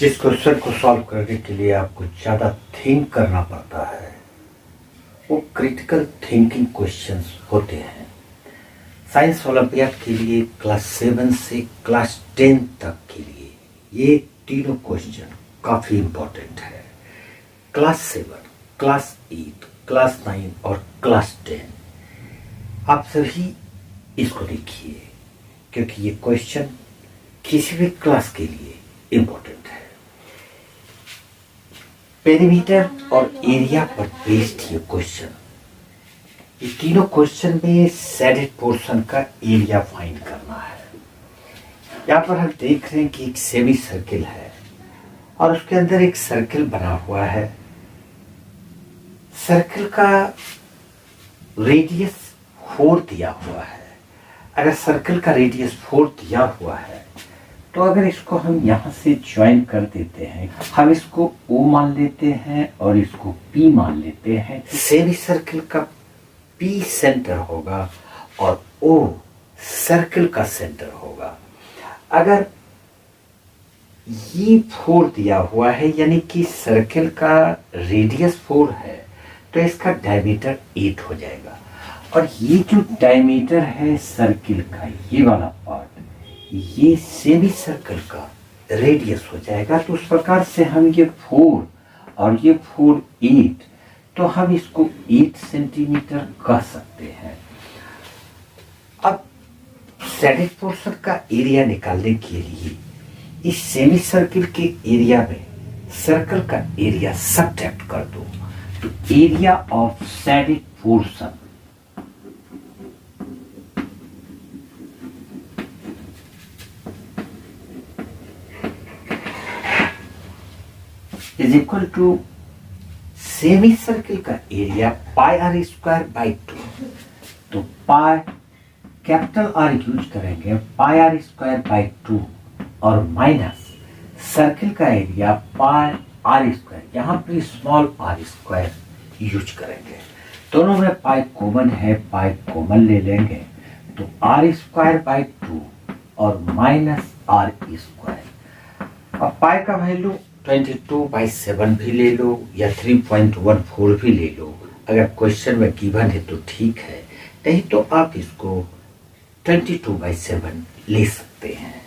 जिस क्वेश्चन को सॉल्व करने के लिए आपको ज़्यादा थिंक करना पड़ता है वो क्रिटिकल थिंकिंग क्वेश्चंस होते हैं। साइंस ओलंपियाड के लिए क्लास 7 से क्लास 10 तक के लिए ये तीनों क्वेश्चन काफ़ी इम्पोर्टेंट है। क्लास 7, क्लास 8, क्लास 9 और क्लास 10 आप सभी इसको देखिए, क्योंकि ये क्वेश्चन किसी भी क्लास के लिए इम्पोर्टेंट है। पेरीमीटर और एरिया पर बेस्ड ये क्वेश्चन, ये तीनों क्वेश्चन में शेडेड पोर्शन का एरिया फाइंड करना है। यहाँ पर हम देख रहे हैं कि एक सेमी सर्किल है और उसके अंदर एक सर्किल बना हुआ है। सर्किल का रेडियस 4 दिया हुआ है। अगर सर्किल का रेडियस 4 दिया हुआ है तो अगर इसको हम यहाँ से ज्वाइन कर देते हैं, हम इसको O मान लेते हैं और इसको P मान लेते हैं, सेमी सर्किल का P सेंटर होगा और O सर्किल का सेंटर होगा। अगर ये 4 दिया हुआ है यानी कि सर्किल का रेडियस 4 है तो इसका डायमीटर 8 हो जाएगा और ये जो डायमीटर है सर्किल का ये वाला पार्ट, ये सेमी सर्कल का रेडियस हो जाएगा। तो उस प्रकार से हम ये 4 और ये 4 8, तो हम इसको 8 सेंटीमीटर कह सकते हैं। अब शेडेड पोर्शन का एरिया निकालने के लिए इस सेमी सर्किल के एरिया में सर्कल का एरिया सब्ट्रैक्ट कर दो, तो area of shaded portion is equal to semi circle का area pi r square by 2। तो पाई कैपिटल आर यूज करेंगे, पाई आर स्क्वायर बाई 2 और माइनस सर्किल का एरिया पाई आर स्क्वायर, यहाँ पर स्मॉल आर स्क्वायर यूज करेंगे। दोनों में पाई कॉमन है, पाई कॉमन ले लेंगे तो आर स्क्वायर बाई 2 और माइनस आर स्क्वायर। अब पाई का वैल्यू 22/7 भी ले लो या 3.14 भी ले लो, अगर क्वेश्चन में गिवन है तो ठीक है, नहीं तो आप इसको 22/7 ले सकते हैं।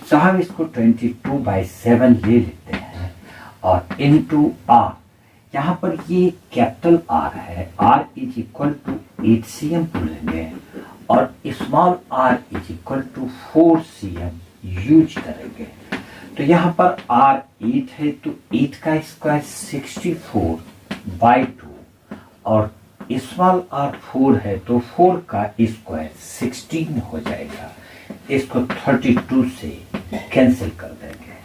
तो हम इसको 22/7 ले लेते हैं और इनटू आर, यहाँ पर ये कैपिटल आर है, R is equal to 8 cm लेंगे और small R is equal to 4 cm use करेंगे। तो यहाँ पर R 8 है तो 8 का स्क्वायर 64/2 और स्मॉल r 4 है तो 4 का स्क्वायर 16 हो जाएगा। इसको 32 से कैंसिल कर देंगे।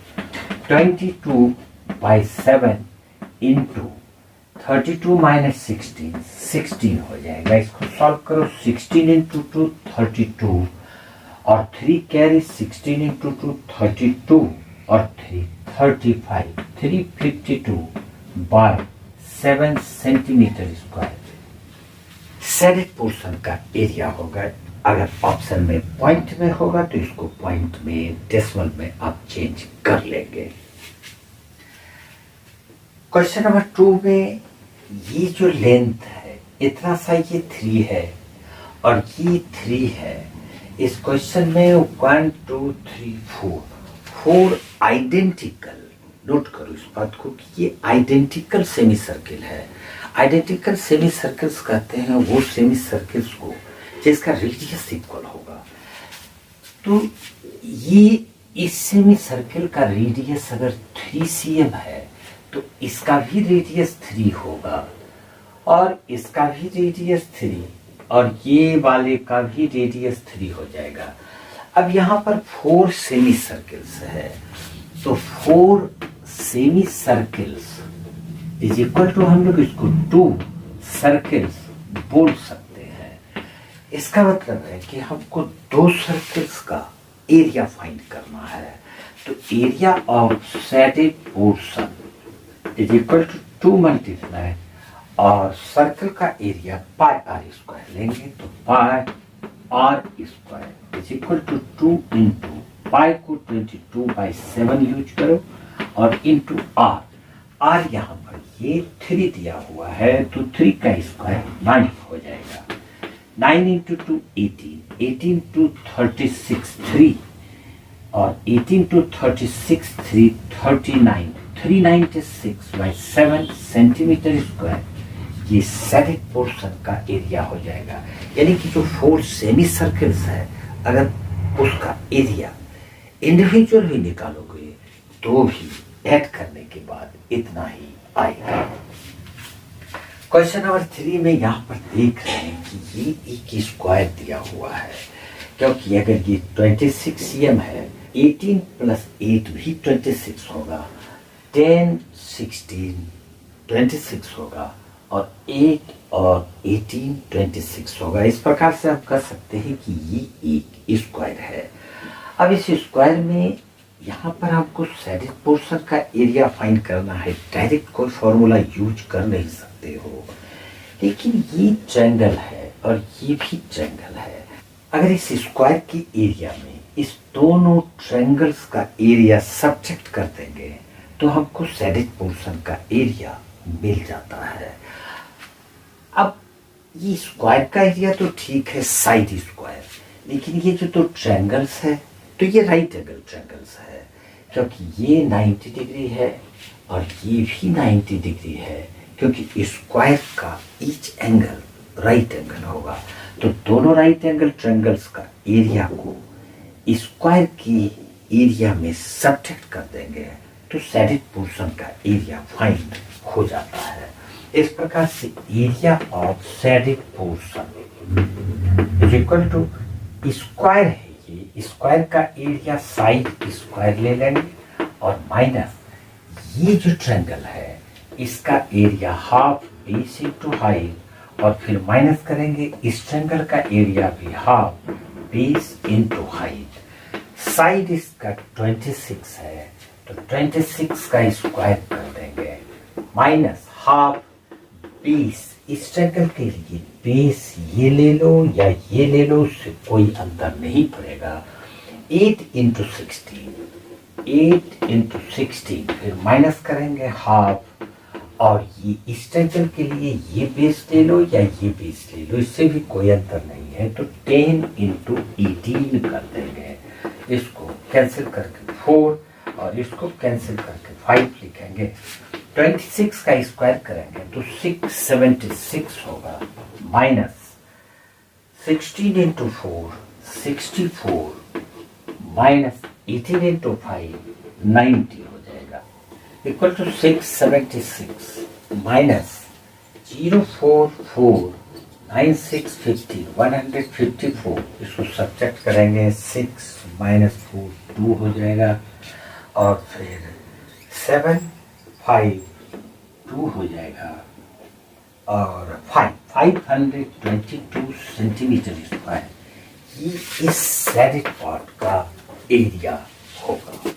22/7 इंटू 32 माइनस 16 हो जाएगा। इसको सॉल्व करो, 16 इंटू 2 32 और 3 कैरी 16 इंटू 2 32 और 3 35, 352/7 सेंटीमीटर स्क्वायर शेडेड पोर्शन का एरिया होगा। अगर ऑप्शन में पॉइंट में होगा तो इसको पॉइंट में, डेसिमल में आप चेंज कर लेंगे। क्वेश्चन नंबर 2 में ये जो लेंथ है इतना सा, ये 3 है और ये 3 है। इस क्वेश्चन में 1 2 3 4 आइडेंटिकल, नोट करो इस बात को कि ये आइडेंटिकल सेमी सर्किल है। आइडेंटिकल सेमी सर्किल्स कहते हैं वो सेमी सर्किल्स को जिसका रेडियस इक्वल होगा। तो ये इस सेमी सर्किल का रेडियस अगर 3 cm है तो इसका भी रेडियस 3 होगा और इसका भी रेडियस 3 और ये वाले का भी रेडियस 3 हो जाएगा। अब यहाँ पर 4 सेमी सर्किल्स है तो 4 semicircles is equal to, हम लोग इसको 2 सर्किल्स बोल सकते हैं। इसका मतलब है कि हमको 2 सर्किल्स का एरिया फाइंड करना है। तो area of shaded portion is equal to 2 multiply और सर्कल का एरिया पाई आर स्क्वायर लेंगे तो pi r square is equal to 2 into pi को 22/7 यूज करो और इंटू आर, आर यहाँ पर ये 3 दिया हुआ है तो 3 का स्क्वायर 9 हो जाएगा। 9 इंटू 2 18, 18 टू 36 3, और 18 टू 36 3 39, 396 बाई 7 सेंटीमीटर स्क्वायर, ये सेडिक पोर्शन का एरिया हो जाएगा। यानी कि जो 4 सेमी सर्कल्स है, अगर उसका एरिया इंडिविजुअल भी निकालोगे तो भी ऐड करने के बाद इतना ही आएगा। क्वेश्चन नंबर 3 में यहाँ पर देख रहे हैं कि ये एक स्क्वायर दिया हुआ है, क्योंकि अगर ये 26 cm है, 18 प्लस 8 भी 26 होगा, 10 16 26 होगा, और 8 और 18 26 होगा। इस प्रकार से आप कर सकते हैं कि ये एक स्क्वायर है। अब इस स्क्वायर में यहाँ पर आपको सैडिक पोर्शन का एरिया फाइंड करना है। डायरेक्ट कोई फॉर्मूला यूज कर नहीं सकते हो, लेकिन ये ट्रायंगल है और ये भी ट्रायंगल है। अगर इस स्क्वायर के एरिया में इस दोनों ट्रायंगल्स का एरिया सब्ट्रैक्ट कर देंगे तो हमको सैडिक पोर्शन का एरिया मिल जाता है। अब ये स्क्वायर का एरिया तो ठीक है, साइड स्क्वायर, लेकिन ये जो 2 ट्रायंगल्स है तो ये राइट एंगल ट्रायंगल्स है, क्योंकि ये 90 डिग्री है और ये भी 90 डिग्री है, क्योंकि स्क्वायर का ईच एंगल राइट एंगल होगा। तो दोनों राइट एंगल ट्रायंगल्स का एरिया को स्क्वायर की एरिया में सब्ट्रैक्ट कर देंगे तो सैडिक पोर्शन का एरिया फाइंड हो जाता है। इस प्रकार से area of shaded portion is equal to square है, ये स्क्वायर का एरिया साइड स्क्वायर ले लेंगे और माइनस ये जो ट्रायंगल है इसका area half base into height, और फिर माइनस करेंगे इस ट्रायंगल का एरिया भी half base into height. Side इसका 26 है तो 26 का स्क्वायर कर देंगे, माइनस हाफ बेस, इस ट्रायंगल के लिए बेस ये ले लो या ये ले लो, उससे कोई अंतर नहीं पड़ेगा। 8 इंटू 16, 8 इंटू 16, फिर माइनस करेंगे हाफ, और ये इस ट्रायंगल के लिए ये बेस ले लो या ये बेस ले लो, इससे भी कोई अंतर नहीं है। तो 10 इंटू 18 कर देंगे, इसको कैंसिल करके 4 और इसको कैंसिल करके 5 लिखेंगे। 26 का स्क्वायर करेंगे तो 676 होगा, माइनस 16 इंटू 4 64, माइनस 18 इंटू 5 90 हो जाएगा, इक्वल टू 676 माइनस 044 9650 154। इसको सब्ट्रैक्ट करेंगे, 6 माइनस 4 2 हो जाएगा, और फिर 7 5 2 हो जाएगा, और 522 सेंटीमीटर स्क्वायर। ये इस सैडिक पार्ट का एरिया